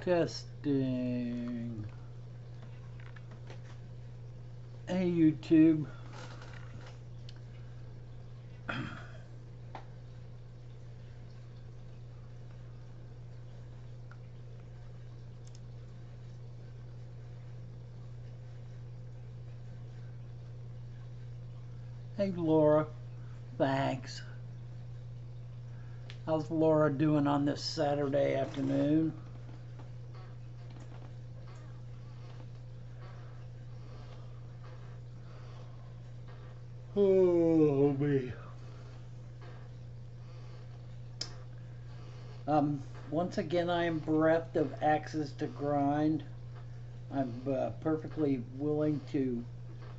Testing. Hey YouTube. Hey Laura. Thanks. How's Laura doing on this Saturday afternoon? Oh me. Once again, I am bereft of axes to grind. I'm perfectly willing to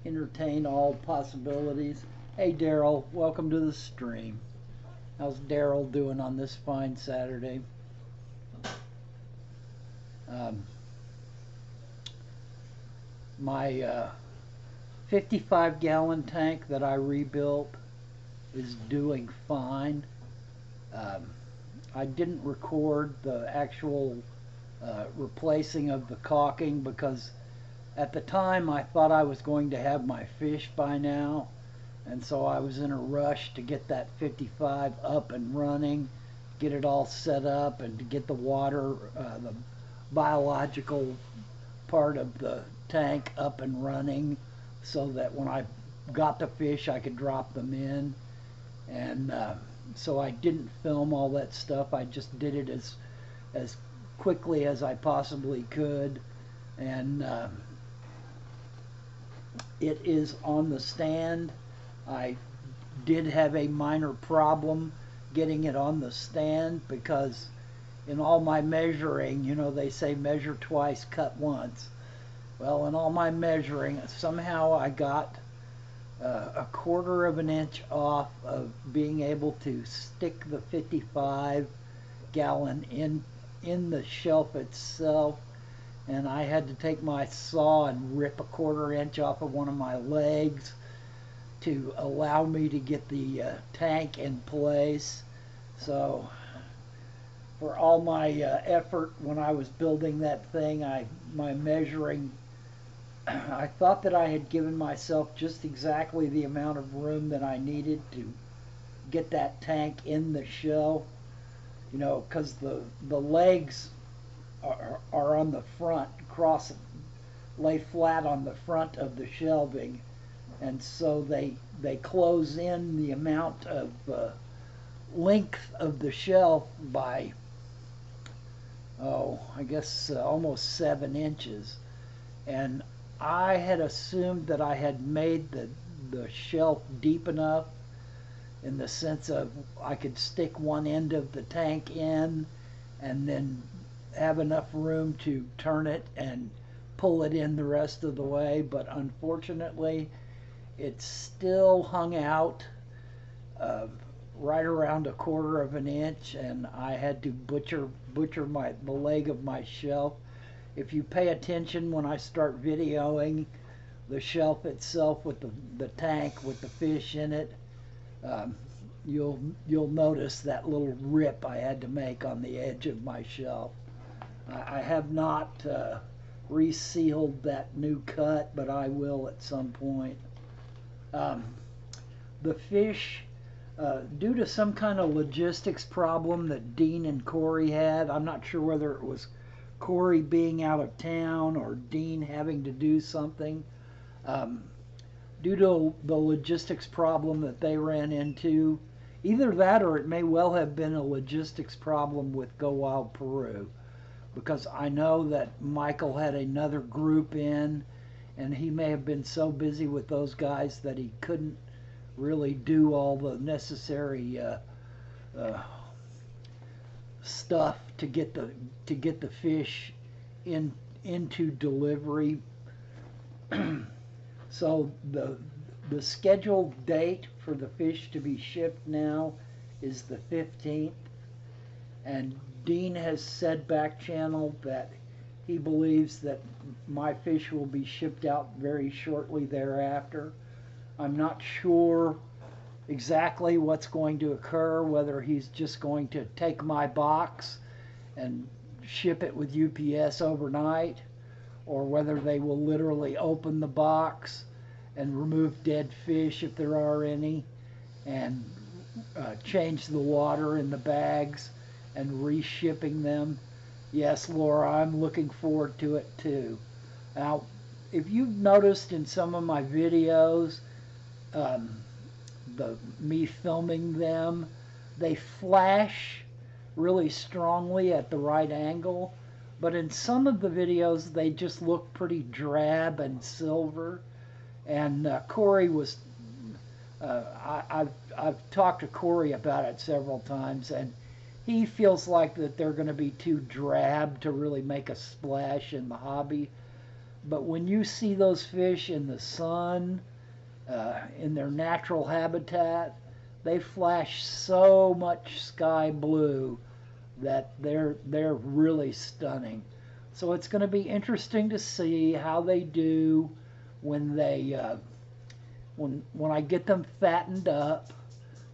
entertain all possibilities. Hey Daryl, welcome to the stream. How's Daryl doing on this fine Saturday? My 55-gallon tank that I rebuilt is doing fine. I didn't record the actual replacing of the caulking because at the time I thought I was going to have my fish by now, and so I was in a rush to get that 55 up and running, get it all set up, and to get the water, the biological part of the tank up and running so that when I got the fish I could drop them in. And so I didn't film all that stuff. I just did it as quickly as I possibly could, and it is on the stand. I did have a minor problem getting it on the stand because in all my measuring, you know, they say measure twice, cut once. Well, in all my measuring, somehow I got a quarter of an inch off of being able to stick the 55 gallon in the shelf itself, and I had to take my saw and rip a quarter inch off of one of my legs to allow me to get the tank in place. So for all my effort when I was building that thing, my measuring, I thought that I had given myself just exactly the amount of room that I needed to get that tank in the shell, you know, because the legs are on the front, lay flat on the front of the shelving, and so they close in the amount of length of the shelf by, I guess almost 7 inches. And I had assumed that I had made the shelf deep enough in the sense of I could stick one end of the tank in and then have enough room to turn it and pull it in the rest of the way, but unfortunately it still hung out right around a quarter of an inch, and I had to butcher the leg of my shelf. If you pay attention when I start videoing the shelf itself with the tank with the fish in it, you'll notice that little rip I had to make on the edge of my shelf. I have not resealed that new cut, but I will at some point. The fish, due to some kind of logistics problem that Dean and Corey had, I'm not sure whether it was Corey being out of town or Dean having to do something. Due to the logistics problem that they ran into, either that or it may well have been a logistics problem with Go Wild Peru, because I know that Michael had another group in, and he may have been so busy with those guys that he couldn't really do all the necessary stuff to get the fish into delivery. So the scheduled date for the fish to be shipped now is the 15th, and Dean has said back channel that he believes that my fish will be shipped out very shortly thereafter. I'm not sure exactly what's going to occur, whether he's just going to take my box and ship it with UPS overnight, or whether they will literally open the box and remove dead fish if there are any, and change the water in the bags and reshipping them. Yes, Laura, I'm looking forward to it too. Now, if you've noticed in some of my videos, um, me filming them, they flash really strongly at the right angle, but in some of the videos they just look pretty drab and silver. And Corey was, I've talked to Corey about it several times, and he feels like that they're going to be too drab to really make a splash in the hobby. But when you see those fish in the sun, in their natural habitat, they flash so much sky blue that they're really stunning. So it's going to be interesting to see how they do when they when I get them fattened up,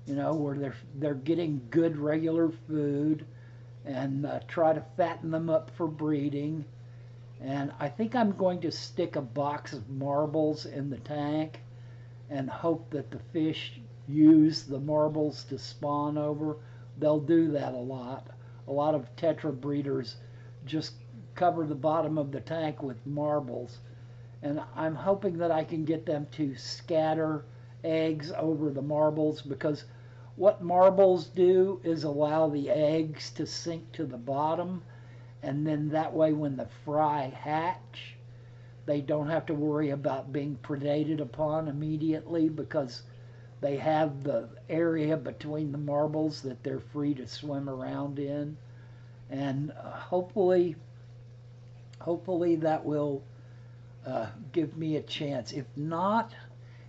you know, where they're getting good regular food, and try to fatten them up for breeding. And I think I'm going to stick a box of marbles in the tank and hope that the fish use the marbles to spawn over. They'll do that a lot. A lot of tetra breeders just cover the bottom of the tank with marbles. And I'm hoping that I can get them to scatter eggs over the marbles, because what marbles do is allow the eggs to sink to the bottom, and then that way when the fry hatch, they don't have to worry about being predated upon immediately, because they have the area between the marbles that they're free to swim around in. And hopefully that will give me a chance. If not,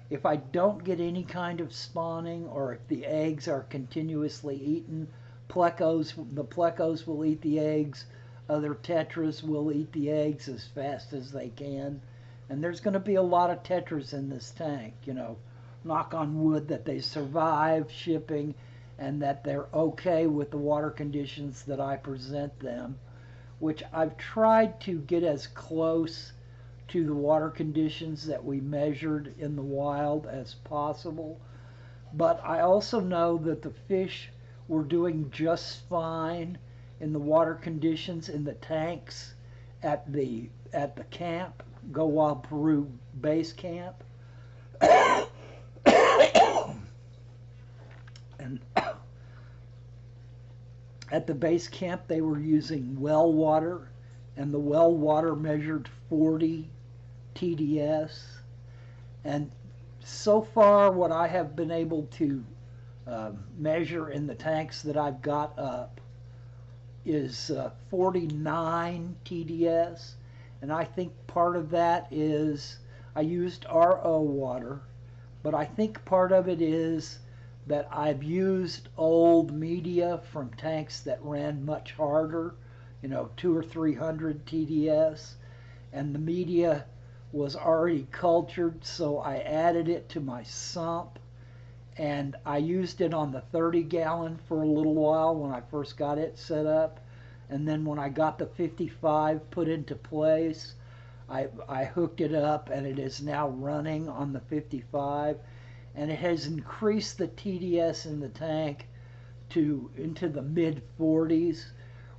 if I don't get any kind of spawning, or if the eggs are continuously eaten, the plecos will eat the eggs, other tetras will eat the eggs as fast as they can. And there's going to be a lot of tetras in this tank, you know. Knock on wood that they survive shipping and that they're okay with the water conditions that I present them, which I've tried to get as close to the water conditions that we measured in the wild as possible. But I also know that the fish were doing just fine in the water conditions in the tanks at the camp, Go Wild Peru base camp. And at the base camp they were using well water, and the well water measured 40 TDS. And so far what I have been able to measure in the tanks that I've got up is 49 TDS. And I think part of that is I used RO water, but I think part of it is that I've used old media from tanks that ran much harder, you know, 200 or 300 TDS, and the media was already cultured, so I added it to my sump, and I used it on the 30-gallon for a little while when I first got it set up, and then when I got the 55 put into place, I hooked it up, and it is now running on the 55, and it has increased the TDS in the tank into the mid 40s,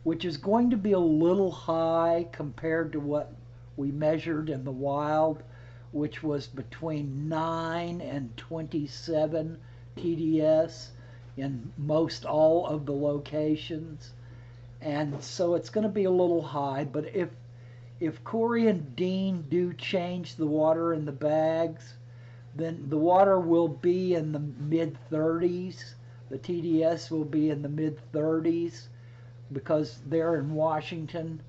which is going to be a little high compared to what we measured in the wild, which was between 9 and 27 TDS in most all of the locations. And so it's going to be a little high, but if Corey and Dean do change the water in the bags, then the water will be in the mid 30s. The TDS will be in the mid 30s, because they're in Washington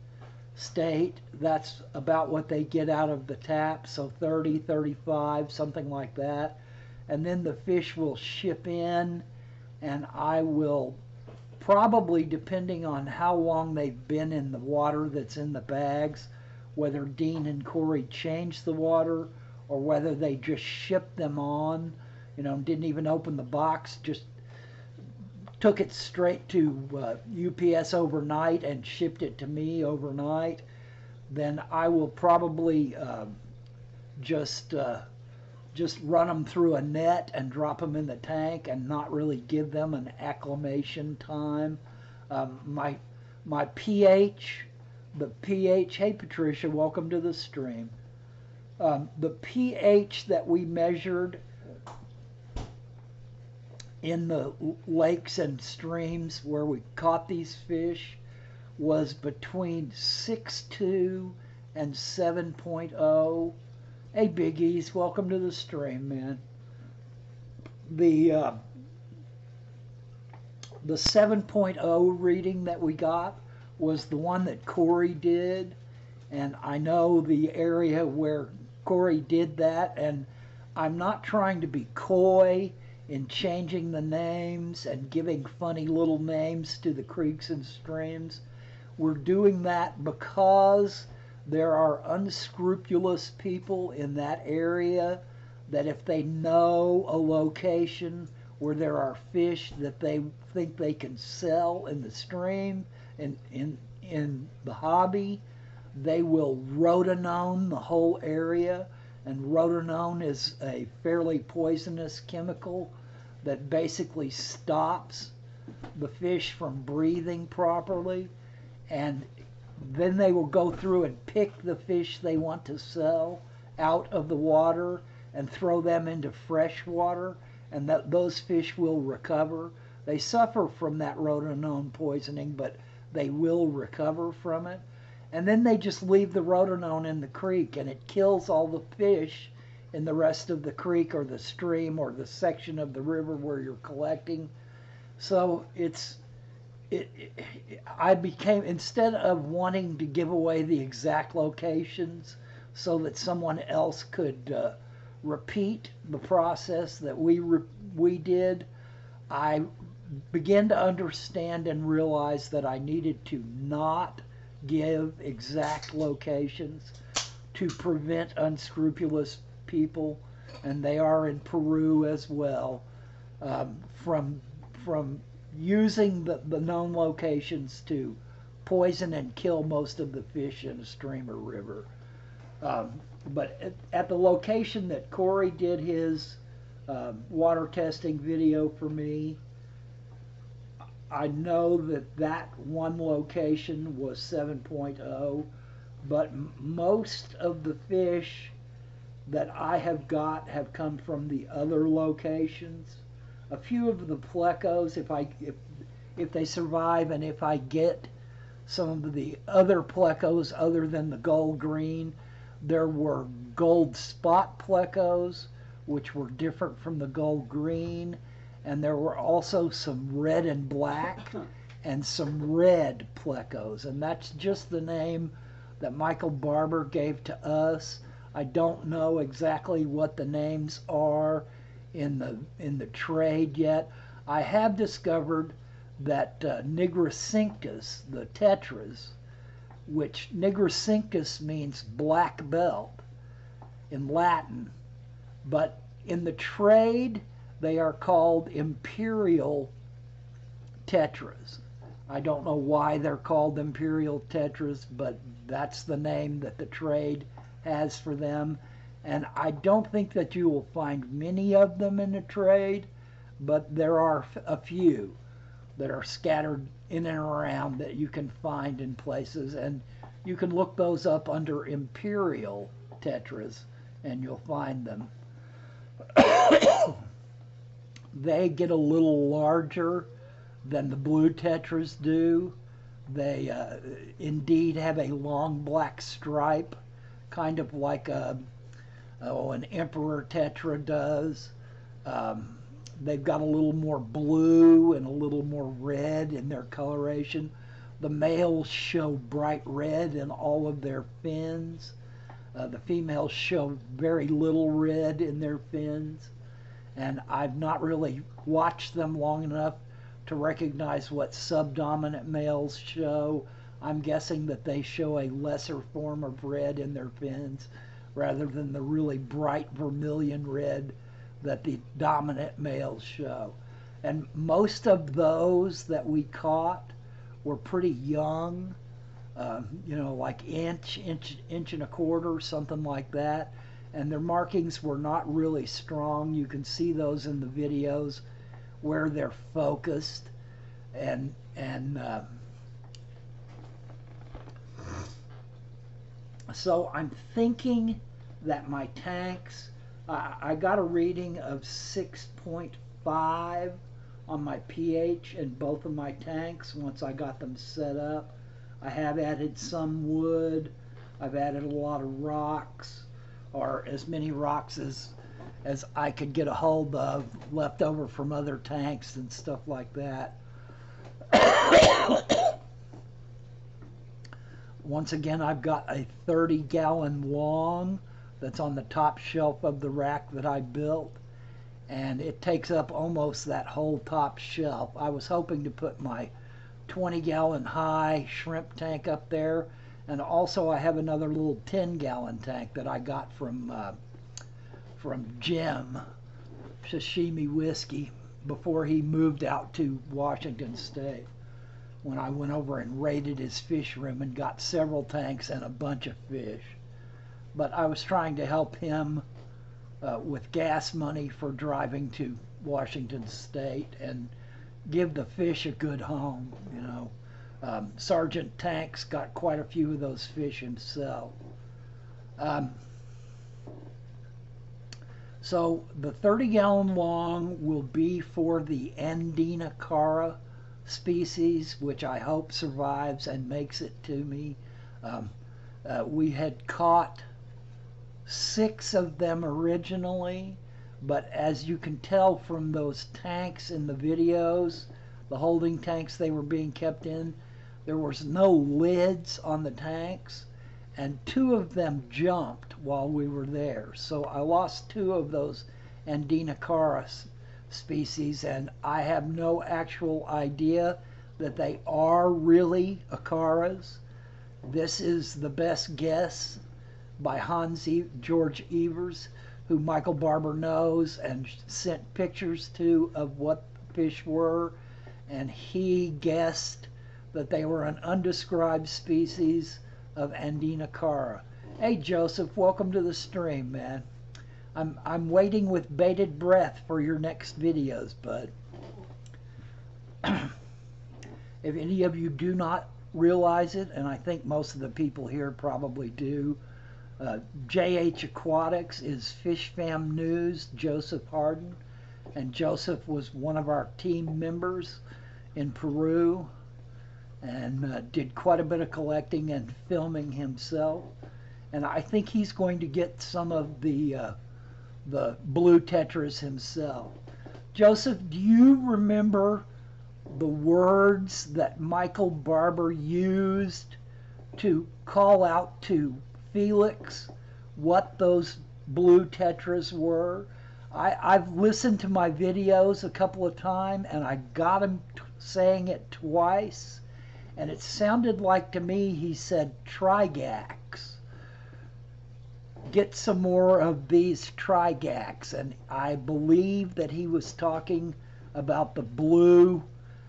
State. That's about what they get out of the tap, so 30, 35, something like that. And then the fish will ship in, and I will probably, depending on how long they've been in the water that's in the bags, whether Dean and Corey change the water or whether they just ship them on, you know, didn't even open the box, just took it straight to UPS overnight and shipped it to me overnight, then I will probably just just run them through a net and drop them in the tank and not really give them an acclimation time. My pH, the pH. Hey Patricia, welcome to the stream. The pH that we measured in the lakes and streams where we caught these fish was between 6.2 and 7.0. Hey Biggies, welcome to the stream, man. The 7.0 reading that we got was the one that Corey did, and I know the area where Corey did that, and I'm not trying to be coy in changing the names and giving funny little names to the creeks and streams. We're doing that because there are unscrupulous people in that area that if they know a location where there are fish that they think they can sell in the stream and in the hobby, they will rotenone the whole area. And rotenone is a fairly poisonous chemical that basically stops the fish from breathing properly. And then they will go through and pick the fish they want to sell out of the water and throw them into fresh water, and those fish will recover. They suffer from that rotenone poisoning, but they will recover from it. And then they just leave the rotenone in the creek, and it kills all the fish in the rest of the creek or the stream or the section of the river where you're collecting. So I became, instead of wanting to give away the exact locations so that someone else could repeat the process that we did, I began to understand and realize that I needed to not give exact locations to prevent unscrupulous people, and they are in Peru as well, from using the known locations to poison and kill most of the fish in a stream or river. But at the location that Corey did his water testing video for me, I know that one location was 7.0, but most of the fish that I have got have come from the other locations. A few of the plecos, if they survive, and if I get some of the other plecos other than the gold green, there were gold spot plecos, which were different from the gold green, and there were also some red and black and some red plecos, and that's just the name that Michael Barber gave to us. I don't know exactly what the names are in the trade yet. I have discovered that nigricincus, the tetras, which nigricincus means black belt in Latin, but in the trade they are called imperial tetras. I don't know why they're called imperial tetras, but that's the name that the trade has for them. And I don't think that you will find many of them in the trade, but there are a few that are scattered in and around that you can find in places, and you can look those up under imperial tetras and you'll find them. They get a little larger than the blue tetras do. They indeed have a long black stripe, kind of like an emperor tetra does. They've got a little more blue and a little more red in their coloration. The males show bright red in all of their fins. The females show very little red in their fins. And I've not really watched them long enough to recognize what subdominant males show. I'm guessing that they show a lesser form of red in their fins rather than the really bright vermilion red that the dominant males show. And most of those that we caught were pretty young, like inch and a quarter, something like that. And their markings were not really strong. You can see those in the videos where they're focused. And so I'm thinking that my tanks, I got a reading of 6.5 on my pH in both of my tanks once I got them set up. I have added some wood. I've added a lot of rocks, or as many rocks as I could get a hold of, left over from other tanks and stuff like that. Once again, I've got a 30-gallon long that's on the top shelf of the rack that I built, and it takes up almost that whole top shelf. I was hoping to put my 20-gallon high shrimp tank up there, and also I have another little 10-gallon tank that I got from Jim Sashimi Whiskey before he moved out to Washington State, when I went over and raided his fish room and got several tanks and a bunch of fish. But I was trying to help him with gas money for driving to Washington State and give the fish a good home. Sergeant Tanks got quite a few of those fish himself. So the 30-gallon long will be for the Andina cara species, which I hope survives and makes it to me. We had caught 6 of them originally, but as you can tell from those tanks in the videos, the holding tanks they were being kept in, there was no lids on the tanks, and 2 of them jumped while we were there. So I lost 2 of those Andina cara species, and I have no actual idea that they are really acaras. This is the best guess by George Evers, who Michael Barber knows and sent pictures to of what the fish were, and he guessed that they were an undescribed species of Andina cara. Hey Joseph, welcome to the stream, man. I'm waiting with bated breath for your next videos, bud. If any of you do not realize it, and I think most of the people here probably do, JH Aquatics is Fish Fam News, Joseph Harden, and Joseph was one of our team members in Peru and did quite a bit of collecting and filming himself. And I think he's going to get some of the blue tetras himself. Joseph, do you remember the words that Michael Barber used to call out to Felix what those blue tetras were? I've listened to my videos a couple of times, and I got him saying it twice, and it sounded like to me he said trigax. Get some more of these trigax, and I believe that he was talking about the blue.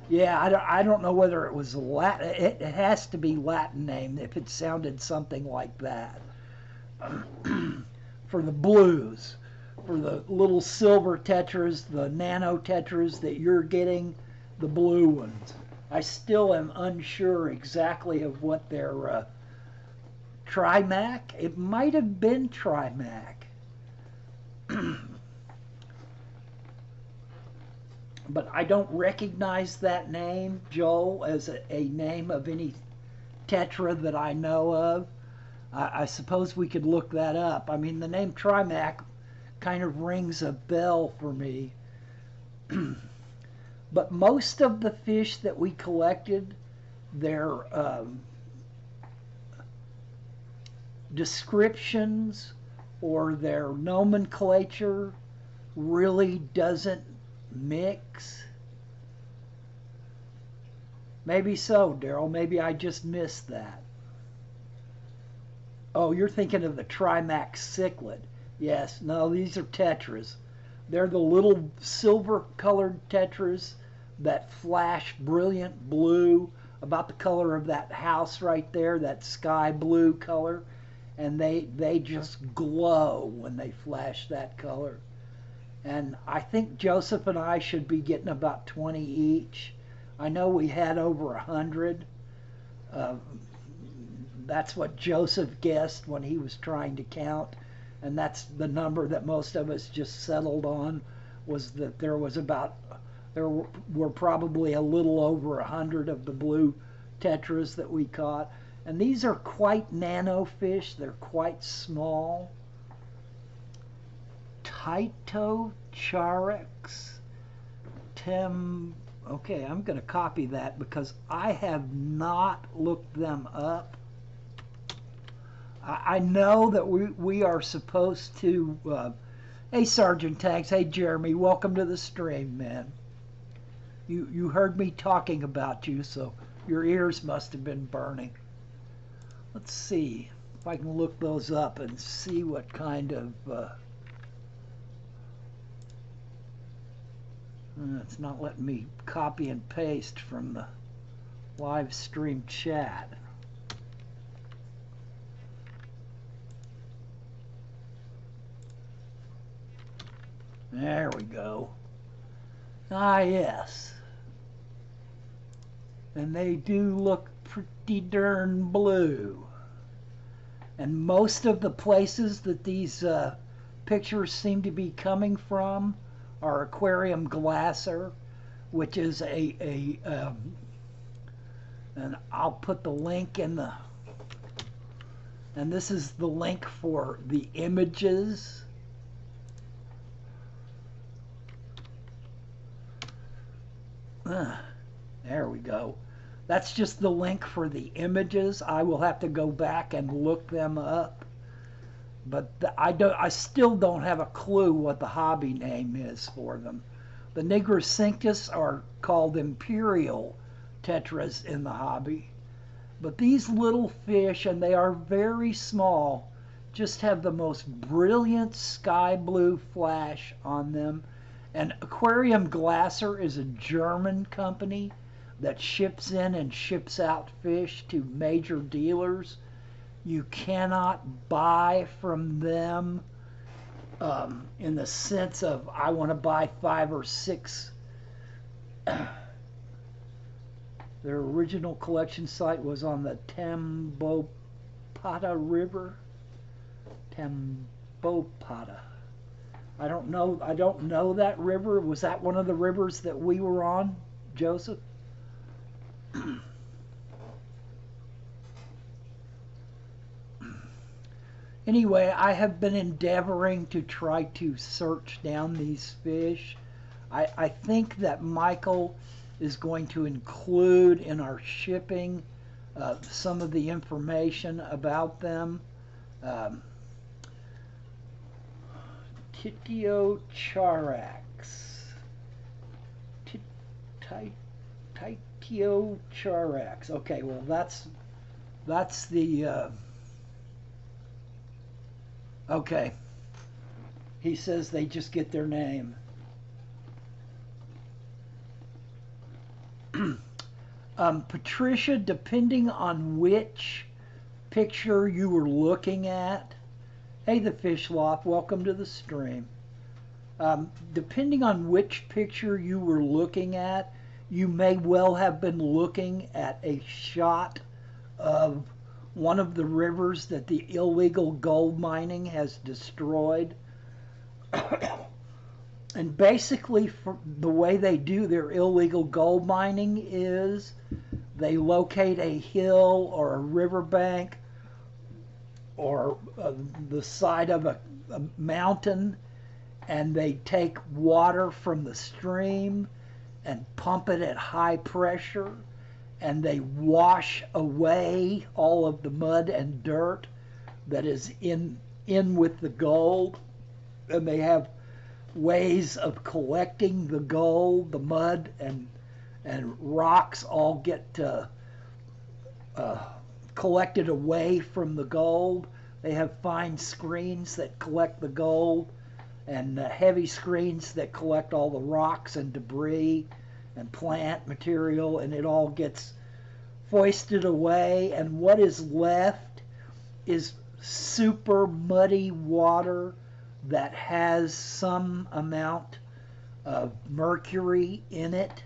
Yeah, I don't know whether it was Latin. It has to be Latin name if it sounded something like that. For the blues, for the little silver tetras, the nano tetras that you're getting, the blue ones. I still am unsure exactly of what their Trimac. It might have been Trimac. But I don't recognize that name, Joel, as a name of any tetra that I know of. I suppose we could look that up. I mean, the name Trimac kind of rings a bell for me. But most of the fish that we collected, their descriptions or their nomenclature really doesn't mix. Maybe so, Daryl. Maybe I just missed that. Oh, you're thinking of the Trimax cichlid. Yes, no, these are tetras. They're the little silver colored tetras that flash brilliant blue, about the color of that house right there, that sky blue color. And they just glow when they flash that color. And I think Joseph and I should be getting about 20 each. I know we had over 100. That's what Joseph guessed when he was trying to count, and that's the number that most of us just settled on, was that there were probably a little over 100 of the blue tetras that we caught. And these are quite nano fish. They're quite small. Tytocharex okay, I'm going to copy that because I have not looked them up. I know that we are supposed to. Hey, Sergeant Tanks. Hey, Jeremy. Welcome to the stream, man. You heard me talking about you, so your ears must have been burning. Let's see if I can look those up and see what kind of. It's not letting me copy and paste from the live stream chat. There we go. Ah, yes. And they do look pretty darn blue. And most of the places that these pictures seem to be coming from are Aquarium Glasser, which is and I'll put the link in the, and this is the link for the images. There we go. That's just the link for the images. I will have to go back and look them up. But I still don't have a clue what the hobby name is for them. The Nigricincus are called imperial tetras in the hobby. But these little fish, and they are very small, just have the most brilliant sky blue flash on them. And Aquarium Glasser is a German company that ships in and ships out fish to major dealers. You cannot buy from them in the sense of, I want to buy 5 or 6. Their original collection site was on the Tambopata River. Tambopata. I don't know that river. Was that one of the rivers that we were on, Joseph? Anyway, I have been endeavoring to try to search down these fish. I think that Michael is going to include in our shipping some of the information about them. Tytocharex. Tytocharex. Okay, well that's the okay. He says they just get their name. Patricia, depending on which picture you were looking at, hey, the Fish Loft, welcome to the stream. Depending on which picture you were looking at, you may well have been looking at a shot of one of the rivers that the illegal gold mining has destroyed. And basically, for the way they do their illegal gold mining is they locate a hill or a riverbank or the side of a mountain, and they take water from the stream and pump it at high pressure, and they wash away all of the mud and dirt that is in with the gold. And they have ways of collecting the gold, the mud and rocks all get collected away from the gold. They have fine screens that collect the gold, and heavy screens that collect all the rocks and debris and plant material, and it all gets foisted away, and what is left is super muddy water that has some amount of mercury in it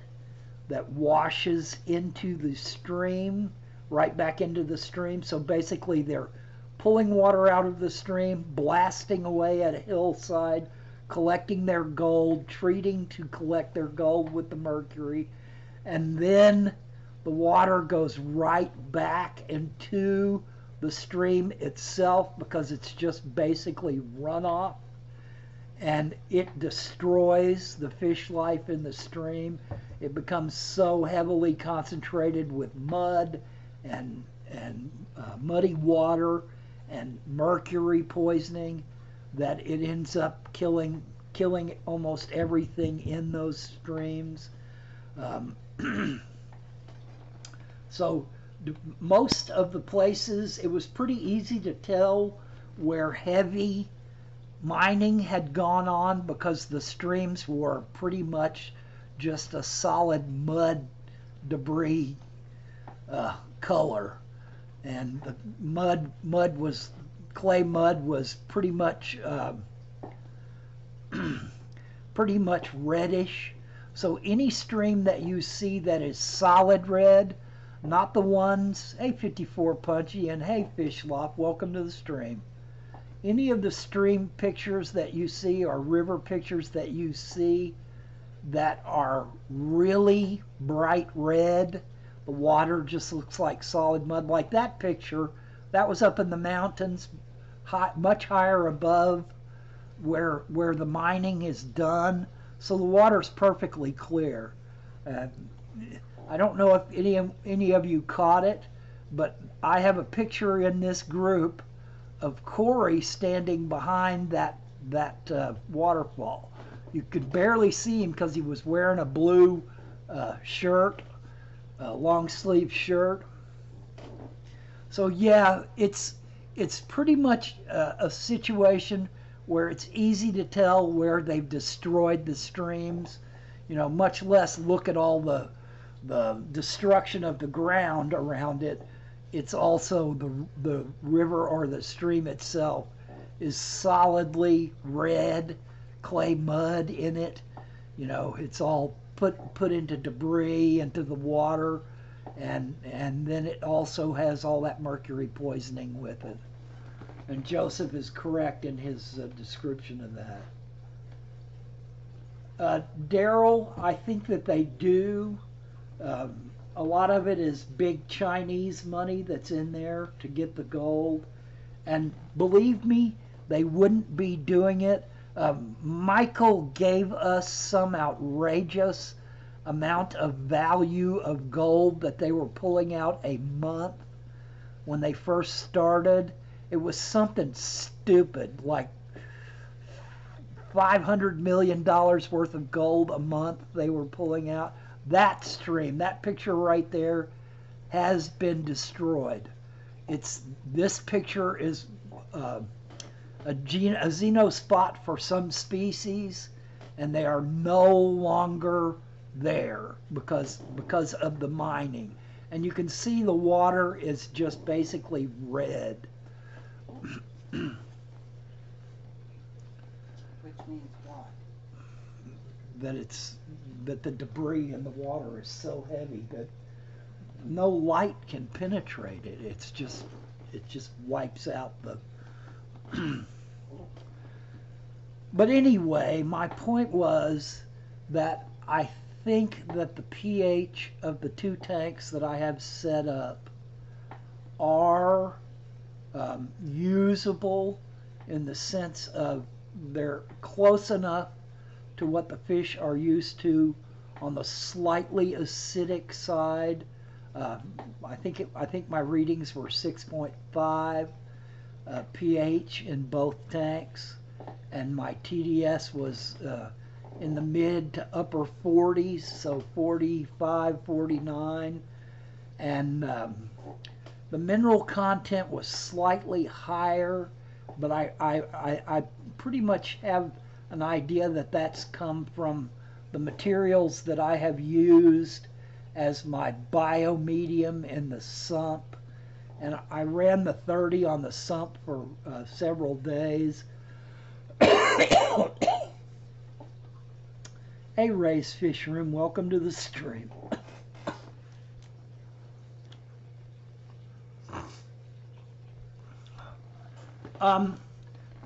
that washes into the stream, right back into the stream. So basically they're pulling water out of the stream, blasting away at a hillside, collecting their gold, treating to collect their gold with the mercury, and then the water goes right back into the stream itself because it's just basically runoff, and it destroys the fish life in the stream. It becomes so heavily concentrated with mud and muddy water and mercury poisoning that it ends up killing almost everything in those streams. So most of the places, it was pretty easy to tell where heavy mining had gone on because the streams were pretty much just a solid mud debris color, and the clay mud was pretty much pretty much reddish. So any stream that you see that is solid red, not the ones, hey 54 Punchy and hey Fish Lop, welcome to the stream. Any of the stream pictures that you see or river pictures that you see that are really bright red, the water just looks like solid mud, like that picture, that was up in the mountains, much higher above where the mining is done, so the water's perfectly clear. I don't know if any of you caught it, but I have a picture in this group of Corey standing behind that waterfall. You could barely see him because he was wearing a blue shirt, a long sleeve shirt. So yeah, it's pretty much a situation where it's easy to tell where they've destroyed the streams, much less look at all the destruction of the ground around it. It's also the river or the stream itself is solidly red, clay mud in it. It's all put into debris, into the water, and then it also has all that mercury poisoning with it. And Joseph is correct in his description of that. Daryl, I think that they do. A lot of it is big Chinese money that's in there to get the gold. And believe me, they wouldn't be doing it. Michael gave us some outrageous amount of value of gold that they were pulling out a month when they first started. It was something stupid, like $500 million worth of gold a month they were pulling out. That stream, that picture right there, has been destroyed. This picture is a xenospot for some species, and they are no longer there because of the mining. And you can see the water is just basically red. Which means what? That the debris in the water is so heavy that no light can penetrate it. It just wipes out the. But anyway, my point was that I think that the pH of the two tanks that I have set up are usable in the sense of they're close enough to what the fish are used to on the slightly acidic side. I think my readings were 6.5 pH in both tanks, and my TDS was in the mid to upper 40s, so 45, 49, and the mineral content was slightly higher, but I pretty much have an idea that that's come from the materials that I have used as my biomedium in the sump. And I ran the 30 on the sump for several days. Hey, Ray's Fish Room, welcome to the stream.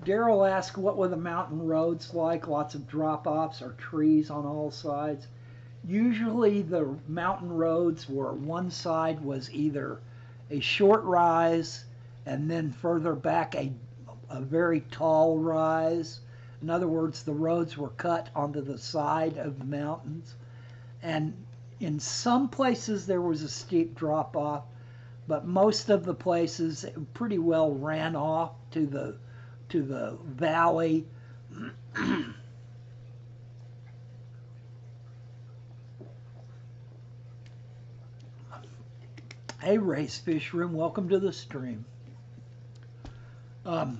Daryl asked what were the mountain roads like, lots of drop-offs or trees on all sides. Usually the mountain roads were one side was either a short rise and then further back a very tall rise. In other words, the roads were cut onto the side of the mountains. And in some places there was a steep drop-off, but most of the places pretty well ran off to the valley. Hey, Ray's Fish Room, welcome to the stream. A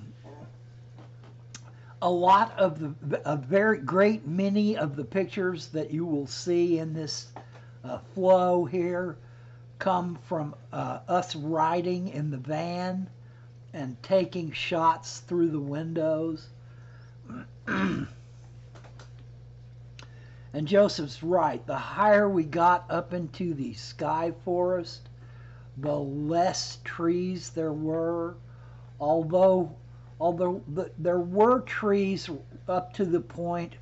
lot of a very great many of the pictures that you will see in this flow here come from us riding in the van and taking shots through the windows. And Joseph's right. The higher we got up into the sky forest, the less trees there were. Although there were trees up to the point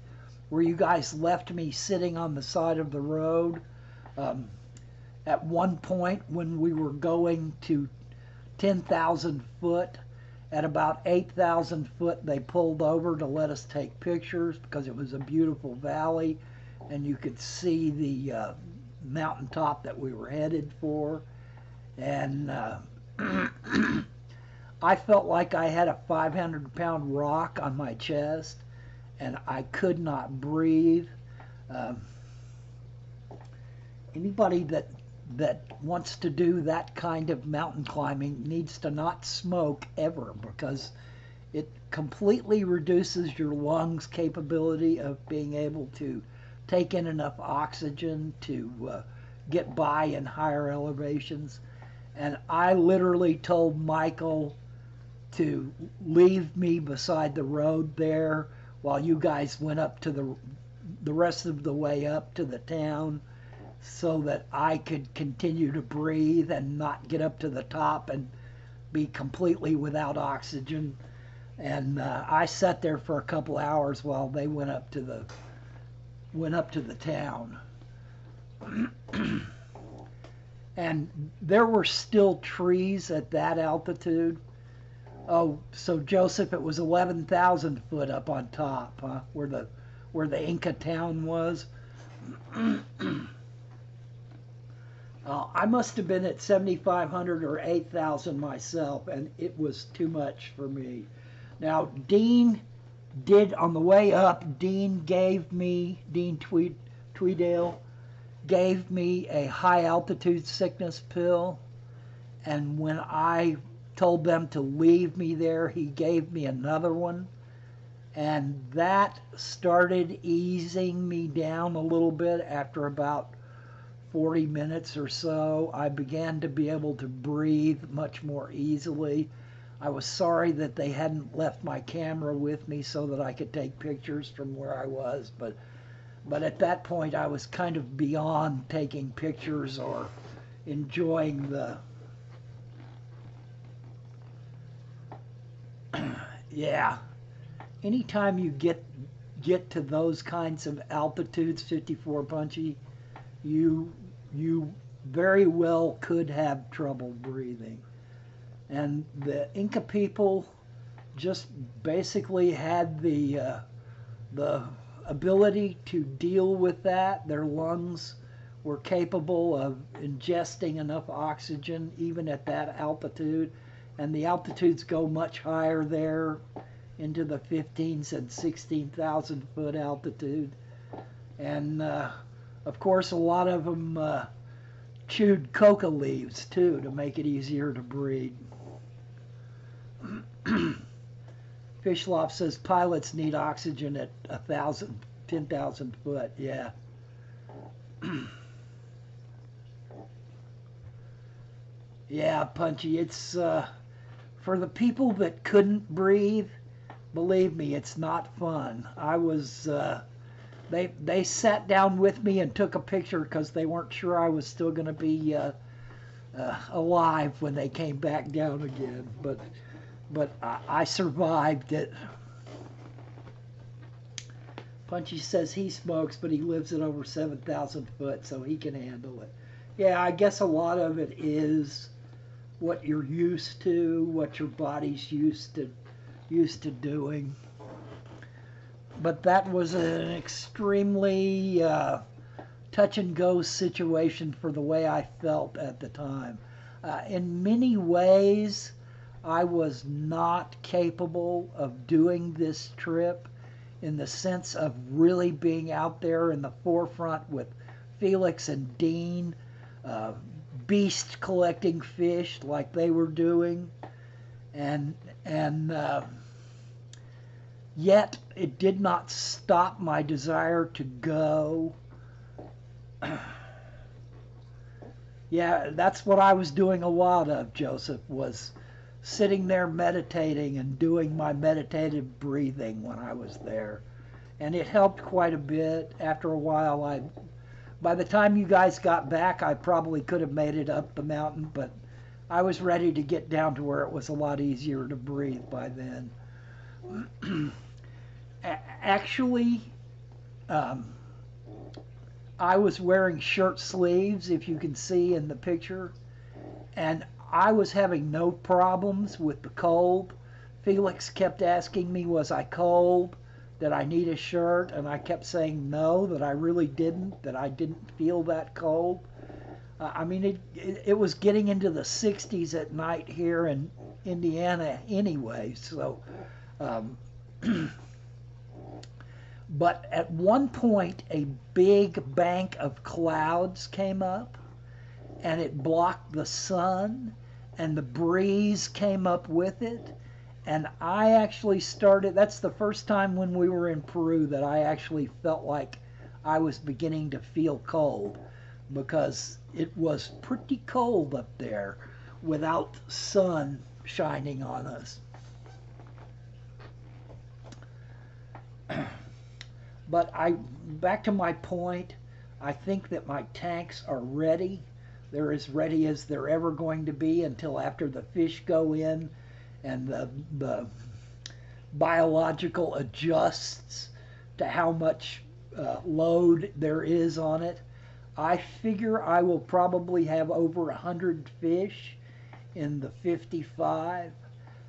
where you guys left me sitting on the side of the road. At one point when we were going to 10,000 foot, at about 8,000 foot they pulled over to let us take pictures because it was a beautiful valley and you could see the mountaintop that we were headed for. And I felt like I had a 500-pound rock on my chest and I could not breathe. Anybody that wants to do that kind of mountain climbing needs to not smoke ever, because it completely reduces your lungs' capability of being able to take in enough oxygen to get by in higher elevations. And I literally told Michael to leave me beside the road there while you guys went up to the rest of the way up to the town, so that I could continue to breathe and not get up to the top and be completely without oxygen. And I sat there for a couple hours while they went up to the town. And there were still trees at that altitude. Oh, so Joseph, it was 11,000 foot up on top, huh? Where the Inca town was. I must have been at 7,500 or 8,000 myself, and it was too much for me. Now, Dean did, on the way up, Dean Tweedale gave me a high altitude sickness pill, and when I told them to leave me there, he gave me another one, and that started easing me down a little bit. After about 40 minutes or so, I began to be able to breathe much more easily. I was sorry that they hadn't left my camera with me so that I could take pictures from where I was, but at that point I was kind of beyond taking pictures or enjoying the yeah. Anytime you get to those kinds of altitudes, 54 Punchy, you very well could have trouble breathing. And the Inca people just basically had the ability to deal with that. Their lungs were capable of ingesting enough oxygen even at that altitude. And the altitudes go much higher there, into the 15s and 16,000 foot altitude. And of course, a lot of them chewed coca leaves too to make it easier to breathe. Fishloff says pilots need oxygen at 10,000 foot. Yeah. Yeah, Punchy. It's for the people that couldn't breathe. Believe me, it's not fun. I was. They sat down with me and took a picture because they weren't sure I was still going to be alive when they came back down again. But I survived it. Punchy says he smokes, but he lives at over 7,000 foot, so he can handle it. Yeah, I guess a lot of it is what you're used to, what your body's used to doing. But that was an extremely touch and go situation for the way I felt at the time. In many ways, I was not capable of doing this trip in the sense of really being out there in the forefront with Felix and Dean, beast collecting fish like they were doing, and yet it did not stop my desire to go. Yeah, that's what I was doing a lot of, Joseph, was sitting there meditating and doing my meditative breathing when I was there. And it helped quite a bit. After a while, by the time you guys got back, I probably could have made it up the mountain, but I was ready to get down to where it was a lot easier to breathe by then. Actually, I was wearing shirt sleeves, if you can see in the picture, and I was having no problems with the cold. Felix kept asking me, was I cold? Did I need a shirt? And I kept saying no, that I really didn't, that I didn't feel that cold. I mean, it was getting into the 60s at night here in Indiana anyway, so... But at one point, a big bank of clouds came up, and it blocked the sun, and the breeze came up with it. And I actually started, that's the first time when we were in Peru that I actually felt like I was beginning to feel cold, because it was pretty cold up there without sun shining on us. But back to my point, I think that my tanks are ready. They're as ready as they're ever going to be until after the fish go in and the biological adjusts to how much load there is on it. I figure I will probably have over 100 fish in the 55.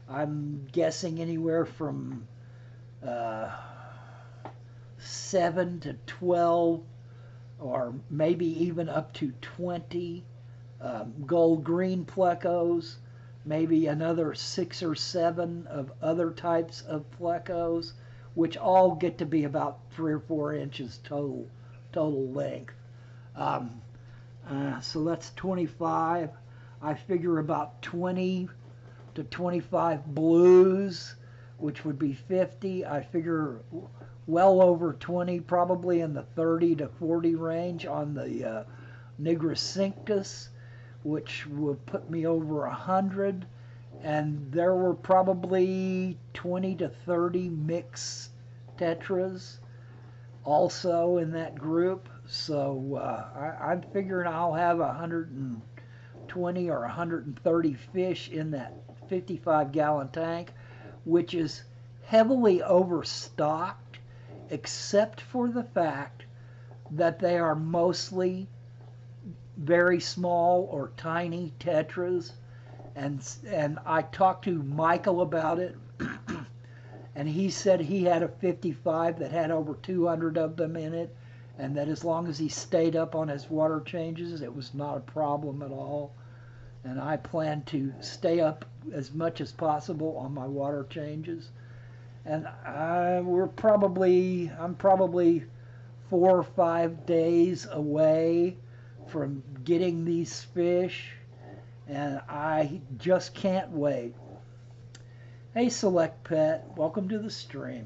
I'm guessing anywhere from 7 to 12, or maybe even up to 20 gold green plecos, maybe another 6 or 7 of other types of plecos, which all get to be about 3 or 4 inches total length. So that's 25. I figure about 20 to 25 blues, which would be 50. I figure well over 20, probably in the 30 to 40 range on the Nigricinctus, which will put me over 100. And there were probably 20 to 30 mixed tetras also in that group. So I'm figuring I'll have 120 or 130 fish in that 55-gallon tank, which is heavily overstocked, except for the fact that they are mostly very small or tiny tetras. And I talked to Michael about it, and he said he had a 55 that had over 200 of them in it, and that as long as he stayed up on his water changes, it was not a problem at all. And I plan to stay up as much as possible on my water changes. And I'm probably 4 or 5 days away from getting these fish, and I just can't wait. Hey, Select Pet, welcome to the stream.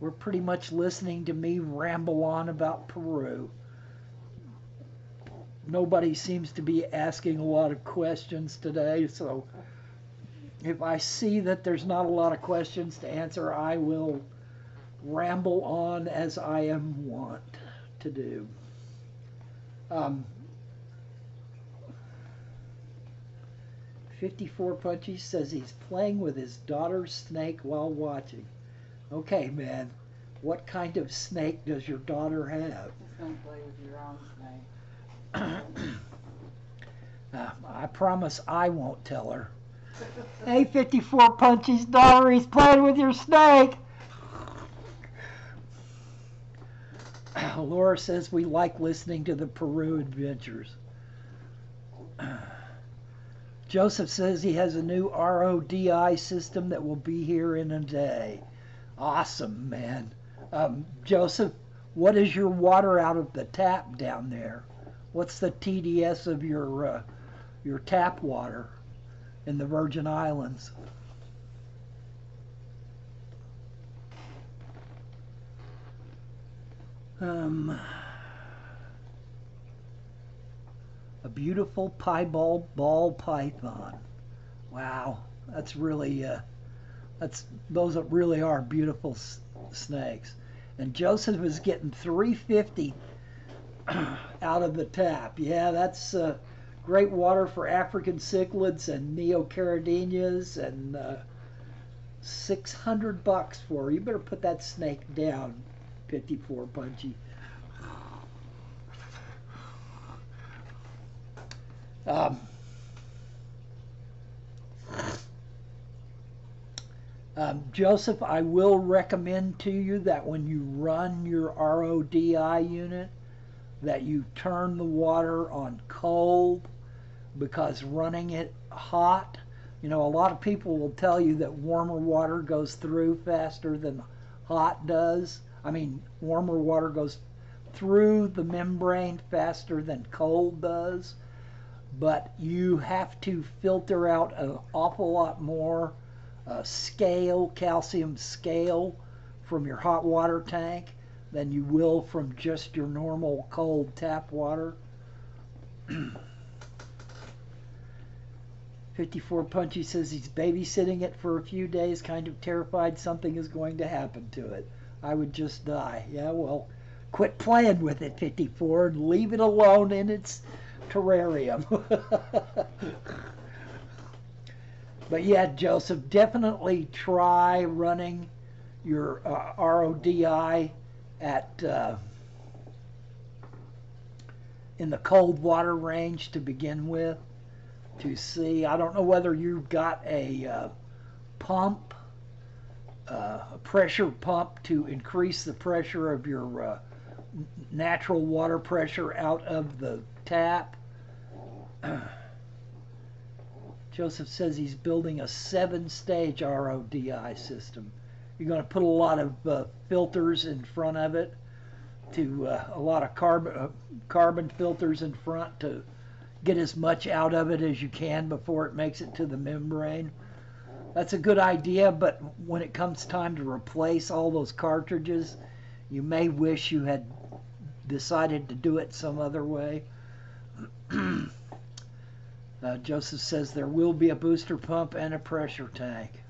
We're pretty much listening to me ramble on about Peru. Nobody seems to be asking a lot of questions today, so if I see that there's not a lot of questions to answer, I will ramble on as I am wont to do. Um, 54 Punchy says he's playing with his daughter's snake while watching. Okay, man, what kind of snake does your daughter have? Just gonna play with your own snake. I promise I won't tell her. Hey, 54 Punchy's daughter, he's playing with your snake. Laura says we like listening to the Peru adventures. Joseph says he has a new RODI system that will be here in a day. Awesome, man. Joseph, what is your water out of the tap down there? What's the TDS of your tap water in the Virgin Islands? A beautiful piebald ball python. Wow, that's really those really are beautiful snakes. And Joseph is getting 350 out of the tap. Yeah, that's great water for African cichlids and neocaridinias, and $600 for her. You better put that snake down, 54 Punchy. Joseph, I will recommend to you that when you run your RODI unit, that you turn the water on cold, because running it hot, a lot of people will tell you that warmer water goes through faster than hot does. I mean, warmer water goes through the membrane faster than cold does, but you have to filter out an awful lot more calcium scale from your hot water tank than you will from just your normal cold tap water. 54 Punchy says he's babysitting it for a few days, kind of terrified something is going to happen to it. I would just die. Yeah, well, quit playing with it, 54, and leave it alone in its terrarium. But yeah, Joseph, definitely try running your RODI at in the cold water range to begin with, to see. I don't know whether you've got a pump, a pressure pump to increase the pressure of your natural water pressure out of the tap. Joseph says he's building a 7-stage RODI system. You're going to put a lot of filters in front of it, to a lot of carbon filters in front to get as much out of it as you can before it makes it to the membrane. That's a good idea, but when it comes time to replace all those cartridges, you may wish you had decided to do it some other way. Joseph says there will be a booster pump and a pressure tank.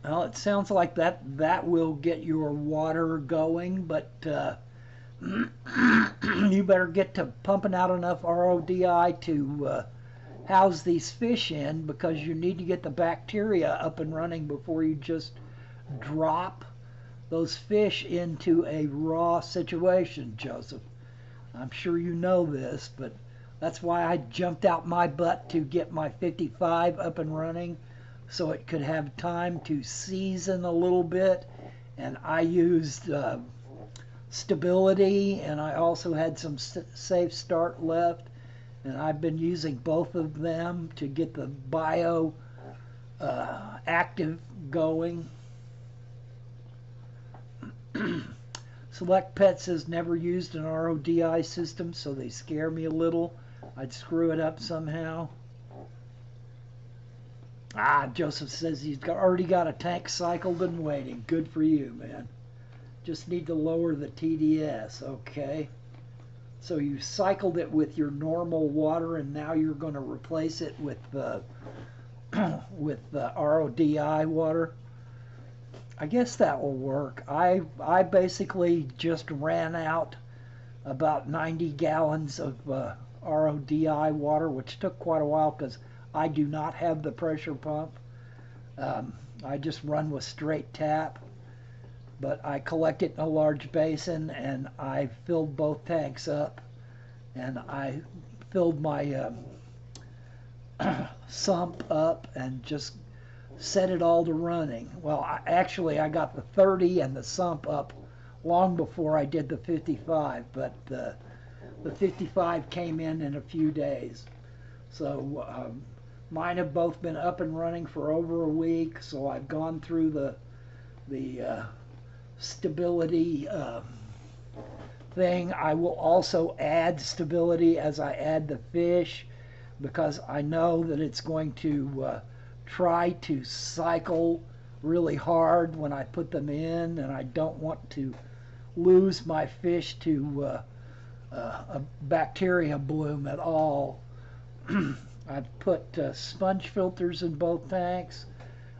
Well, it sounds like that will get your water going, but you better get to pumping out enough RODI to house these fish in, because you need to get the bacteria up and running before you just drop those fish into a raw situation, Joseph. I'm sure you know this, but that's why I jumped out my butt to get my 55 up and running, so it could have time to season a little bit. And I used stability, and I also had some safe start left, and I've been using both of them to get the bio active going. Select Pets has never used an RODI system, so they scare me a little. I'd screw it up somehow. Joseph says he's already got a tank cycled and waiting. Good for you, man. Just need to lower the TDS. Okay. So you cycled it with your normal water, and now you're going to replace it with the with the RODI water. I guess that will work. I basically just ran out about 90 gallons of RODI water, which took quite a while because I do not have the pressure pump. I just run with straight tap, but I collect it in a large basin, and I filled both tanks up, and I filled my sump up and just set it all to running. Well, I got the 30 and the sump up long before I did the 55, but the 55 came in a few days. So mine have both been up and running for over a week, so I've gone through the stability thing. I will also add stability as I add the fish, because I know that it's going to try to cycle really hard when I put them in, and I don't want to lose my fish to a bacteria bloom at all. I've put sponge filters in both tanks.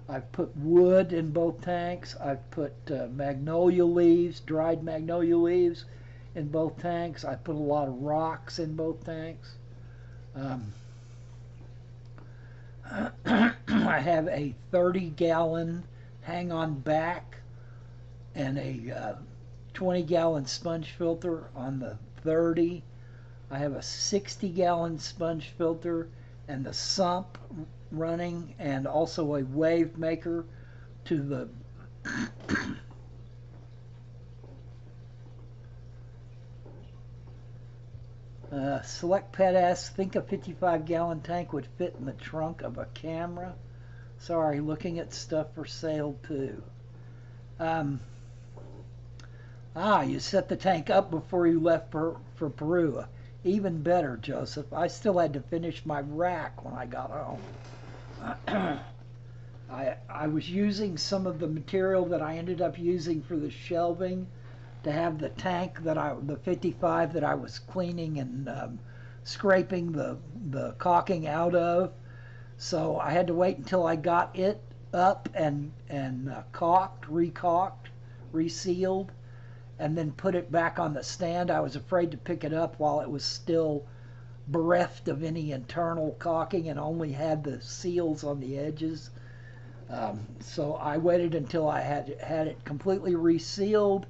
I've put wood in both tanks. I've put magnolia leaves, dried magnolia leaves in both tanks. I put a lot of rocks in both tanks. I have a 30-gallon hang-on back and a 20-gallon sponge filter on the 30. I have a 60-gallon sponge filter and the sump running, and also a wave maker to the Select Pet asks, think a 55-gallon tank would fit in the trunk of a camera? Sorry, looking at stuff for sale too. You set the tank up before you left for Peru. Even better, Joseph. I still had to finish my rack when I got home. I was using some of the material that I ended up using for the shelving to have the tank the 55 that I was cleaning and scraping the caulking out of. So I had to wait until I got it up and caulked, recaulked, resealed, and then put it back on the stand. I was afraid to pick it up while it was still bereft of any internal caulking and only had the seals on the edges. So I waited until I had it completely resealed,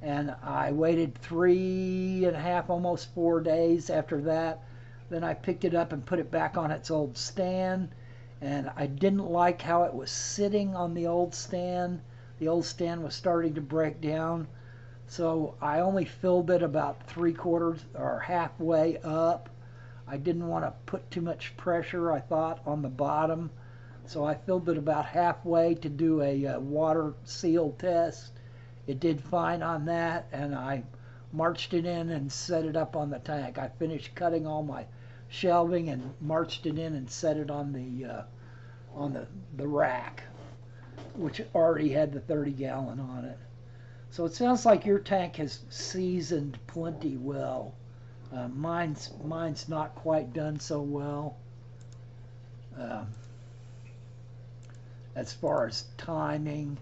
and I waited 3.5, almost 4 days after that. Then I picked it up and put it back on its old stand, and I didn't like how it was sitting on the old stand. The old stand was starting to break down, so I only filled it about 3/4 or halfway up. I didn't want to put too much pressure, I thought, on the bottom, so I filled it about halfway to do a water seal test. It did fine on that, and I marched it in and set it up on the tank. I finished cutting all my shelving and marched it in and set it on the rack, which already had the 30-gallon on it. So it sounds like your tank has seasoned plenty well. Mine's not quite done so well as far as timing.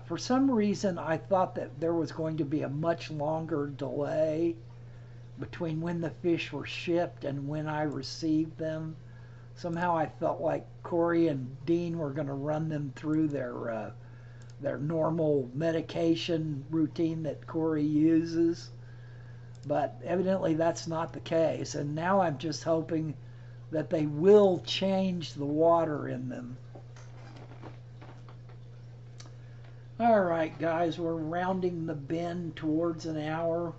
For some reason, I thought that there was going to be a much longer delay between when the fish were shipped and when I received them. Somehow I felt like Corey and Dean were going to run them through their normal medication routine that Corey uses. But evidently that's not the case. And now I'm just hoping that they will change the water in them. All right, guys, we're rounding the bend towards an hour.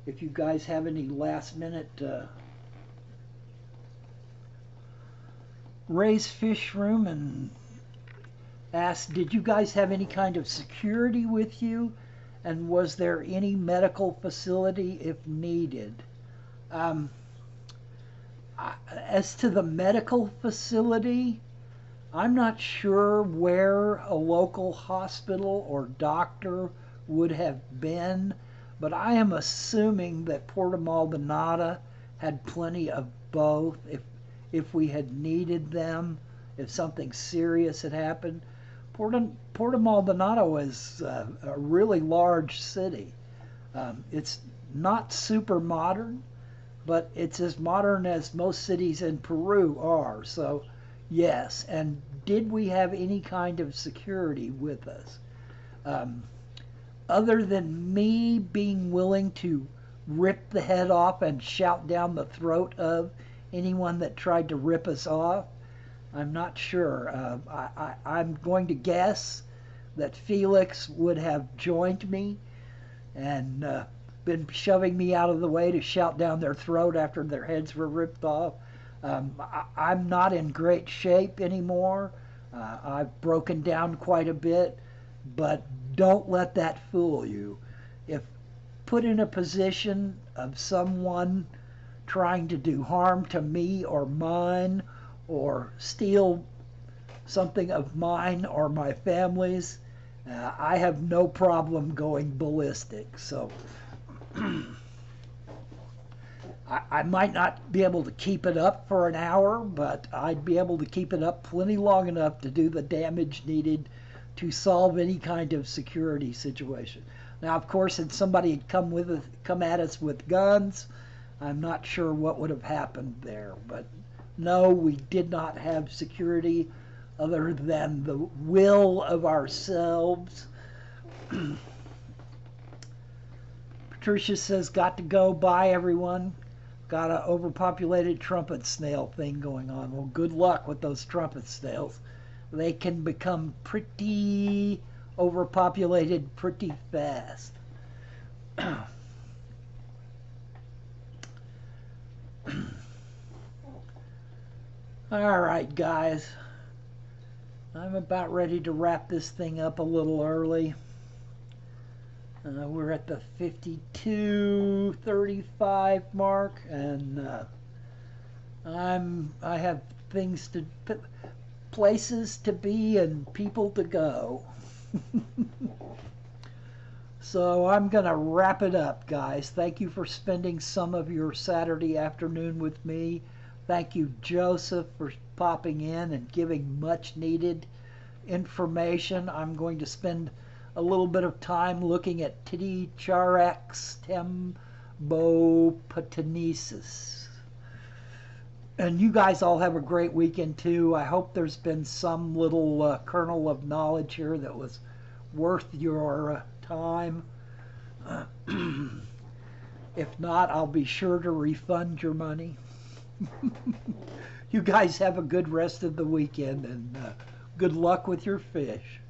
If you guys have any last minute raise fish room and asked, did you guys have any kind of security with you? And was there any medical facility if needed? Um, as to the medical facility, I'm not sure where a local hospital or doctor would have been, but I am assuming that Puerto Maldonado had plenty of both if we had needed them, if something serious had happened. Puerto Maldonado is a really large city. It's not super modern, but it's as modern as most cities in Peru are. So, yes. And did we have any kind of security with us? Um, Other than me being willing to rip the head off and shout down the throat of anyone that tried to rip us off, I'm not sure. I'm going to guess that Felix would have joined me and been shoving me out of the way to shout down their throat after their heads were ripped off. I'm not in great shape anymore. I've broken down quite a bit, but don't let that fool you. If put in a position of someone trying to do harm to me or mine, or steal something of mine or my family's, I have no problem going ballistic. So I might not be able to keep it up for an hour, but I'd be able to keep it up plenty long enough to do the damage needed to solve any kind of security situation. Now, of course, if somebody had come at us with guns, I'm not sure what would have happened there. But no, we did not have security other than the will of ourselves. Patricia says, got to go. Bye, everyone. Got an overpopulated trumpet snail thing going on. Well, good luck with those trumpet snails. They can become pretty overpopulated pretty fast. All right, guys. I'm about ready to wrap this thing up a little early. We're at the 52:35 mark, and I have things to places to be and people to go. So I'm going to wrap it up, guys. Thank you for spending some of your Saturday afternoon with me. Thank you, Joseph, for popping in and giving much needed information. I'm going to spend a little bit of time looking at Titicarex tembopatensis. And you guys all have a great weekend too. I hope there's been some little kernel of knowledge here that was worth your time. If not, I'll be sure to refund your money. You guys have a good rest of the weekend, and good luck with your fish.